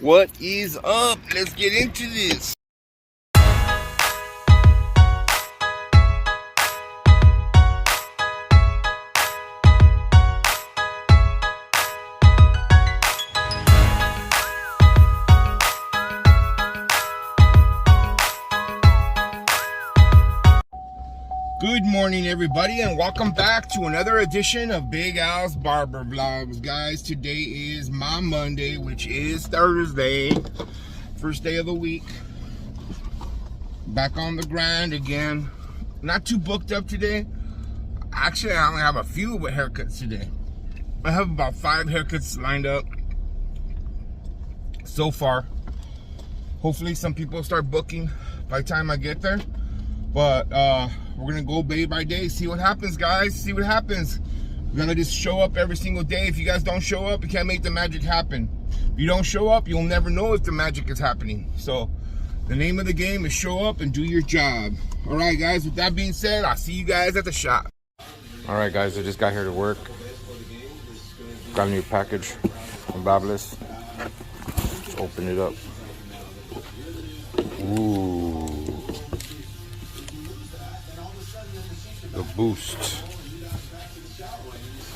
What is up? Let's get into this. Good morning, everybody, and welcome back to another edition of Big Al's Barber Vlogs. Guys, today is my Monday, which is Thursday, first day of the week. Back on the grind again. Not too booked up today. Actually, I only have a few haircuts today. I have about 5 haircuts lined up so far. Hopefully some people start booking by the time I get there. But we're gonna go day by day, see what happens, guys. See what happens. We're gonna just show up every single day. If you guys don't show up, you can't make the magic happen. If you don't show up, you'll never know if the magic is happening. So the name of the game is show up and do your job. All right, guys, with that being said, I'll see you guys at the shop. All right, guys, I just got here to work. Got a new package from Babyliss. Let's open it up. Ooh. The Boost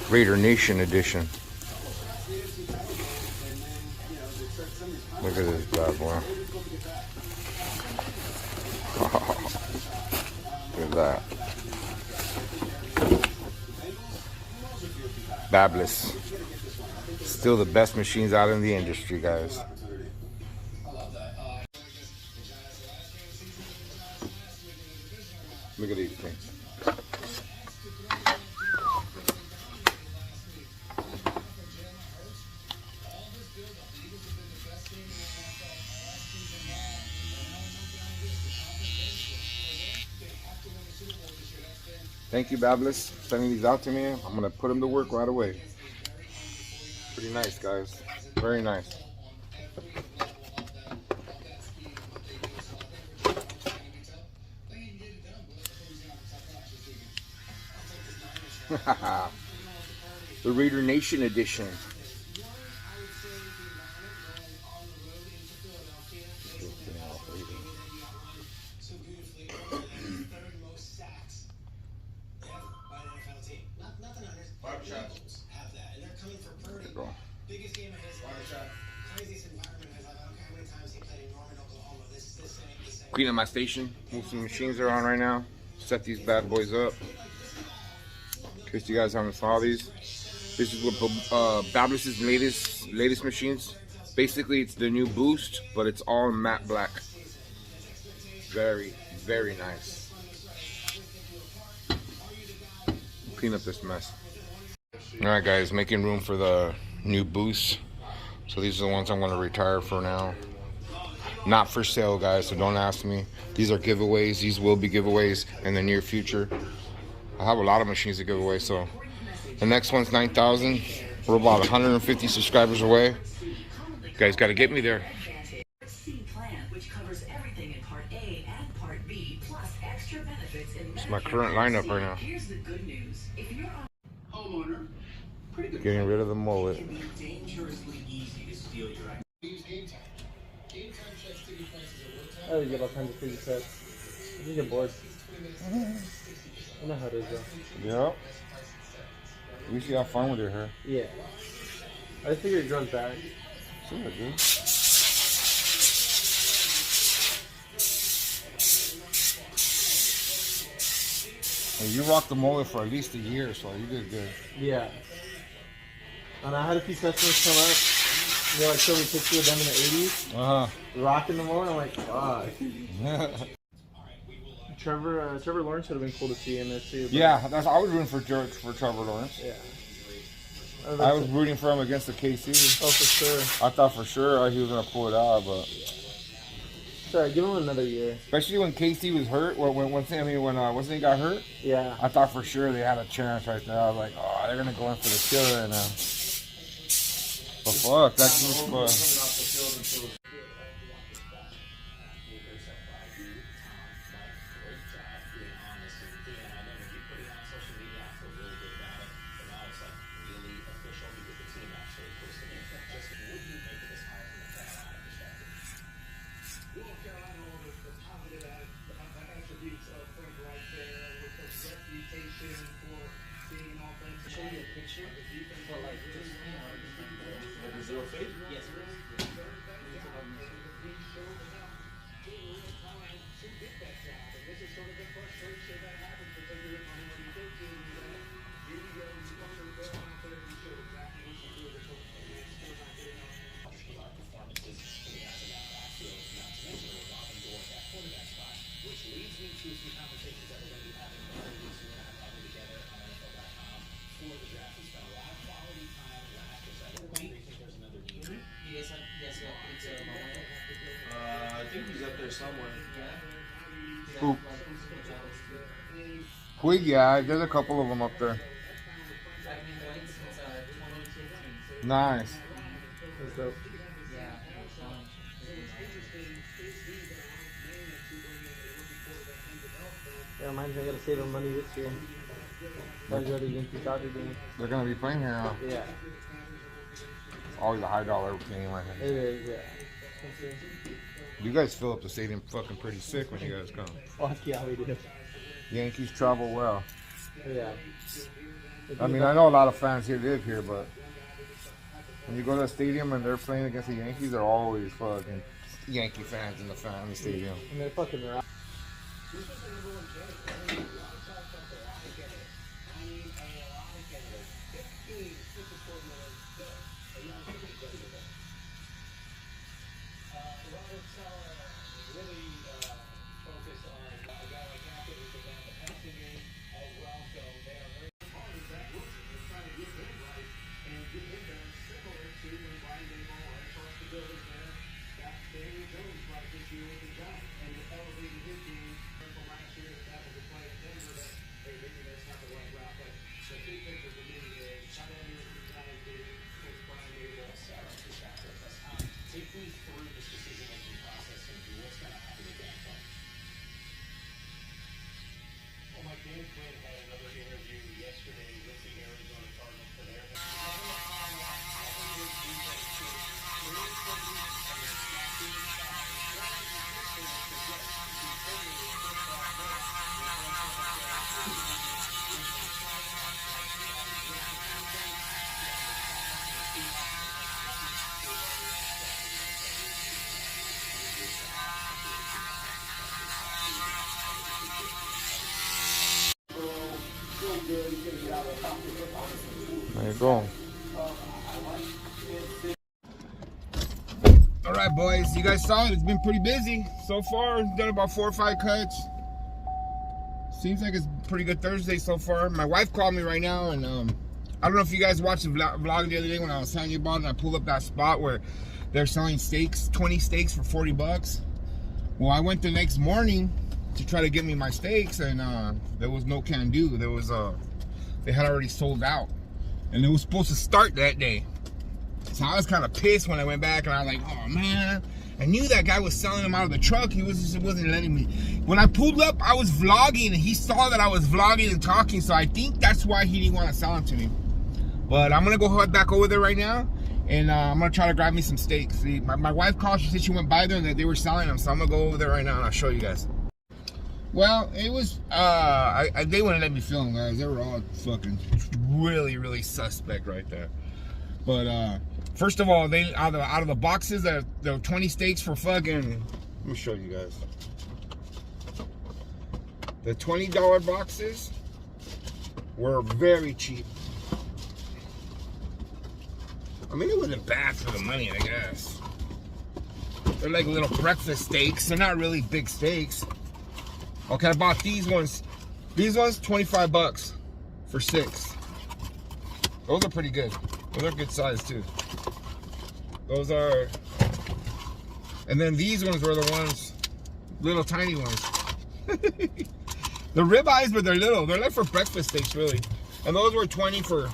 Raider Nation edition. Look at this bad boy. Look at that. Babyliss. Still the best machines out in the industry, guys. Look at these things. Thank you, Babyliss, for sending these out to me. I'm gonna put them to work right away. Pretty nice, guys. Very nice. The Raider Nation edition. Barbershop have that, and they're coming for Purdy. Biggest game of his life. Craziest environment. I was like, okay, how many times he played in Norman, Oklahoma? This ain't the same. Clean up my station. Move some machines are on right now. Set these bad boys up. In case you guys haven't saw these. This is what Babyliss's latest machines. Basically, it's the new Boost, but it's all matte black. Very, very nice. Clean up this mess. Alright, guys, making room for the new Boost. So these are the ones I'm going to retire for now. Not for sale, guys, so don't ask me. These are giveaways. These will be giveaways in the near future. I have a lot of machines to give away, so the next one's 9,000. We're about 150 subscribers away. You guys got to get me there. It's my current lineup right now. Getting rid of the mullet. Oh, you get all kinds of crazy sets. You get bored. You know how it is, though. Yeah. At least you have fun with your hair. Yeah. I just figured it grows back. Sure, dude. Well, you rocked the mullet for at least a year, so you did good. Yeah. And I had a few customers come up. They like showed me pictures of them in the 80s. Rocking the mullet. I'm like, God. Trevor Lawrence would have been cool to see in this too. Yeah, I was rooting for Trevor Lawrence. Yeah. I was rooting for him against the KC. Oh, for sure. I thought for sure he was gonna pull it out, but sorry, give him another year. Especially when KC was hurt, or when wasn't he got hurt? Yeah. I thought for sure they had a chance right there. I was like, oh, they're gonna go in for the killer right now. But fuck, that's just I think he's up there somewhere. Who? Puig, yeah, there's a couple of them up there. Nice. That's dope. Yeah, mine's I gotta save them money this year. Gotta go to the Yankee Dodger game. They're gonna be playing here, huh? Yeah. Always a high dollar game, I think. It is, yeah. You guys fill up the stadium fucking pretty sick when you guys come. Fuck yeah, we do. Yankees travel well. Yeah. I mean, I know a lot of fans here live here, but when you go to the stadium and they're playing against the Yankees, they're always fucking Yankee fans in the stadium. And they're fucking rock. There you go. All right, boys. You guys saw it. It's been pretty busy so far. Done about 4 or 5 cuts. Seems like it's a pretty good Thursday so far. My wife called me right now, and I don't know if you guys watched the vlog the other day when I was telling you about it, and I pulled up that spot where they're selling steaks, 20 steaks for 40 bucks. Well, I went the next morning to try to get me my steaks, and there was no can do. There was they had already sold out, and it was supposed to start that day. So I was kind of pissed when I went back, and I was like, oh man, I knew that guy was selling them out of the truck. He wasn't letting me. When I pulled up, I was vlogging, and he saw that I was vlogging and talking, so I think that's why he didn't want to sell them to me. But I'm gonna go head back over there right now, and I'm gonna try to grab me some steaks. See, my wife called, she said she went by there and that they were selling them, so I'm gonna go over there right now and I'll show you guys. Well, it was, they wouldn't let me film, guys. They were all fucking really suspect right there. But, first of all, they out of the boxes, there were 20 steaks for fucking, let me show you guys. The $20 boxes were very cheap. I mean, it wasn't bad for the money, I guess. They're like little breakfast steaks. They're not really big steaks. Okay, I bought these ones. These ones, 25 bucks for 6. Those are pretty good. Those are good size too. Those are, and then these ones were the ones, little tiny ones. The ribeyes, but they're little. They're like for breakfast steaks, really. And those were 20 for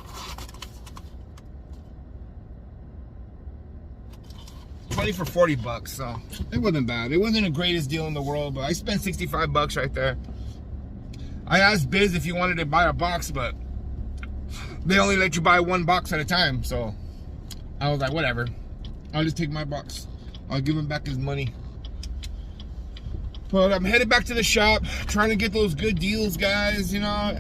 40 bucks, so it wasn't bad. It wasn't the greatest deal in the world, but I spent 65 bucks right there. I asked Biz if he wanted to buy a box, but they only let you buy 1 box at a time, so I was like, whatever. I'll just take my box. I'll give him back his money. But I'm headed back to the shop, trying to get those good deals, guys. You know,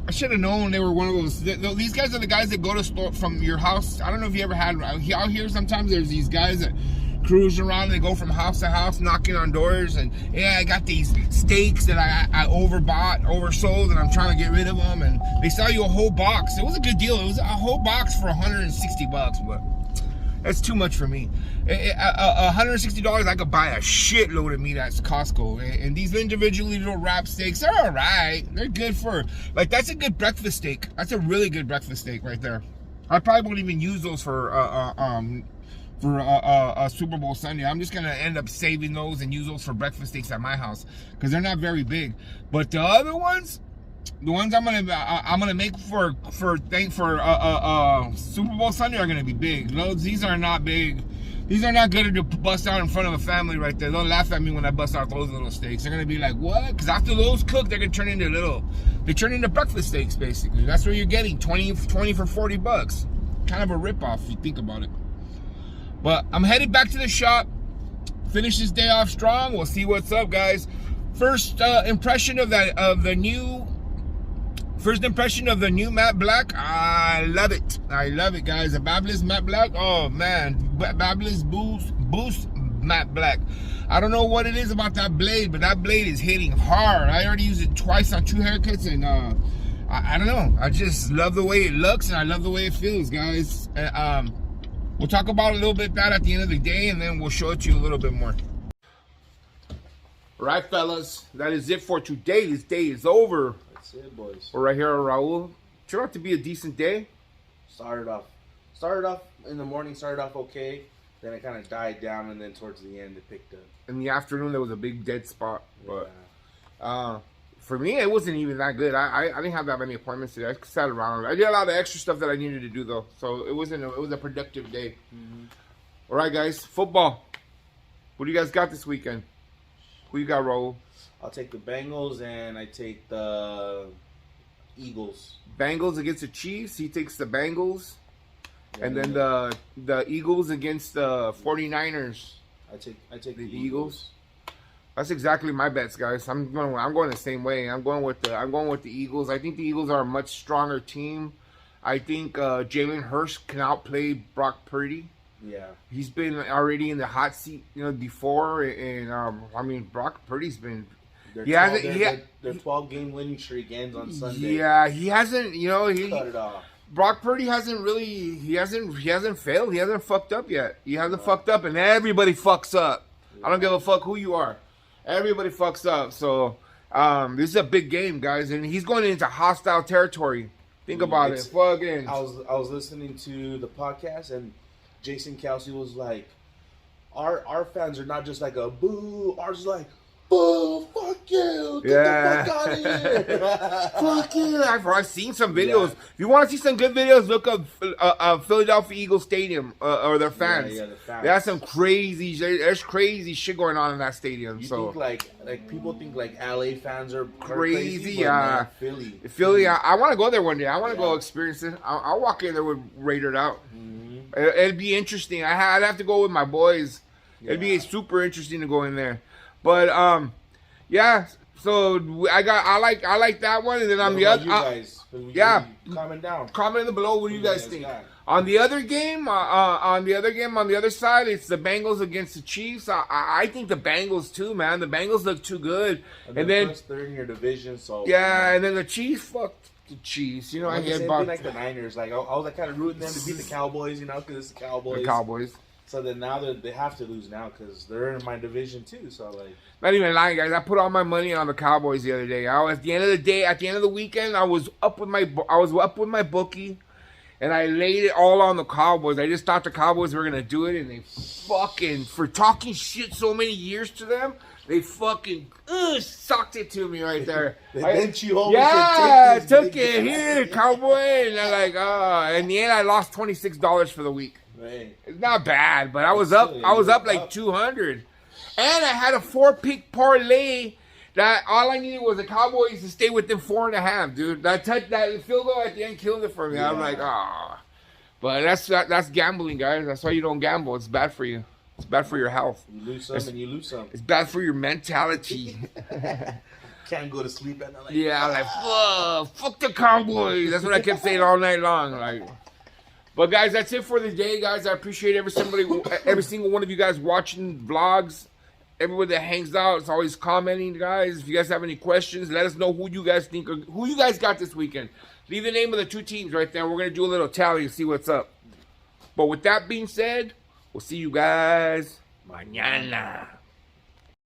I should have known they were one of those. These guys are the guys that go to store from your house. I don't know if you ever had out here. Sometimes there's these guys that cruise around. They go from house to house, knocking on doors, and yeah, I got these steaks that I oversold, and I'm trying to get rid of them. And they sell you a whole box. It was a good deal. It was a whole box for 160 bucks, but that's too much for me. $160, I could buy a shitload of meat at Costco. And these individually little wrap steaks, they're all right. They're good for, like, that's a good breakfast steak. That's a really good breakfast steak right there. I probably won't even use those for for a Super Bowl Sunday. I'm just gonna end up saving those and use those for breakfast steaks at my house because they're not very big. But the other ones, the ones I'm gonna make for Super Bowl Sunday are gonna be big. These are not big. These are not good to bust out in front of a family right there. They'll laugh at me when I bust out those little steaks. They're gonna be like, what? Because after those cook, they're gonna turn into they turn into breakfast steaks basically. That's what you're getting, 20 for 40 bucks. Kind of a ripoff if you think about it. But I'm headed back to the shop. Finish this day off strong. We'll see what's up, guys. First impression of the new matte black. I love it. I love it, guys. The Babyliss matte black. Oh man, Babyliss boost matte black. I don't know what it is about that blade, but that blade is hitting hard. I already used it twice on 2 haircuts, and I don't know. I just love the way it looks, and I love the way it feels, guys. We'll talk about a little bit that at the end of the day, and then we'll show it to you a little bit more. All right, fellas, that is it for today. This day is over. That's it, boys. We're right here at Raul. Turned out to be a decent day. Started off in the morning, started off okay. Then it kind of died down, and then towards the end it picked up. In the afternoon, there was a big dead spot. But for me, it wasn't even that good. I didn't have that many appointments today. I sat around. I did a lot of extra stuff that I needed to do, though. So it was a productive day. Mm-hmm. All right, guys. Football. What do you guys got this weekend? Who you got, Raul? I'll take the Bengals, and I take the Eagles. Bengals against the Chiefs. He takes the Bengals. Yeah, and then the Eagles against the 49ers. I take the Eagles. That's exactly my bets, guys. I'm going the same way. I'm going with the Eagles. I think the Eagles are a much stronger team. I think Jalen Hurts can outplay Brock Purdy. Yeah, he's been already in the hot seat, before, and I mean Brock Purdy's been. Their 12-game winning streak ends on Sunday. Yeah, he hasn't. He cut it off. Brock Purdy hasn't really. He hasn't failed. He hasn't fucked up yet. He hasn't fucked up, and everybody fucks up. Yeah. I don't give a fuck who you are. Everybody fucks up. So this is a big game, guys, and he's going into hostile territory. Think about it. Fucking. I was listening to the podcast, and Jason Kelsey was like, "Our fans are not just like a boo. Ours is like, boo, fuck you, get the fuck out of here, fuck you." I've seen some videos. Yeah. If you want to see some good videos, look up Philadelphia Eagles Stadium or their fans. Yeah, the fans. They have some crazy. There's crazy shit going on in that stadium. You think like people think like LA fans are crazy. Yeah, Philly. I want to go there one day. I want to go experience it. I'll walk in there with Raided out. Mm-hmm. It'd be interesting. I'd have to go with my boys. Yeah. It'd be super interesting to go in there. But yeah. So I like that one, and then on the other, comment down. Comment below what you guys think. On the other game, on the other side, it's the Bengals against the Chiefs. I think the Bengals too, man. The Bengals look too good, and then they're in your division, so yeah. And then the Chiefs, fuck the Chiefs. I get like the Niners. Like I was like kind of rooting them to beat the Cowboys, because it's the Cowboys. The Cowboys. So then now they have to lose now because they're in my division too. So like, not even lying, guys. I put all my money on the Cowboys the other day. At the end of the weekend, I was up with my bookie, and I laid it all on the Cowboys. I just thought the Cowboys were gonna do it, and they fucking, for talking shit so many years to them, they fucking sucked it to me right there. They took it here, Cowboy, and they're like, in the end, I lost $26 for the week. Right. It's not bad, but I was up like 200, and I had a 4-pick parlay that all I needed was the Cowboys to stay within 4.5, dude. That field goal at the end killed it for me. Yeah. I'm like, but that's gambling, guys. That's why you don't gamble. It's bad for you. It's bad for your health. You lose some and you lose some. It's bad for your mentality. Can't go to sleep at night. Like fuck the Cowboys. That's what I kept saying all night long. Like. But guys, that's it for the day, guys. I appreciate every single one of you guys watching vlogs. Everybody that hangs out is always commenting, guys. If you guys have any questions, let us know who you guys think, who you guys got this weekend. Leave the name of the 2 teams right there. We're gonna do a little tally and see what's up. But with that being said, we'll see you guys mañana.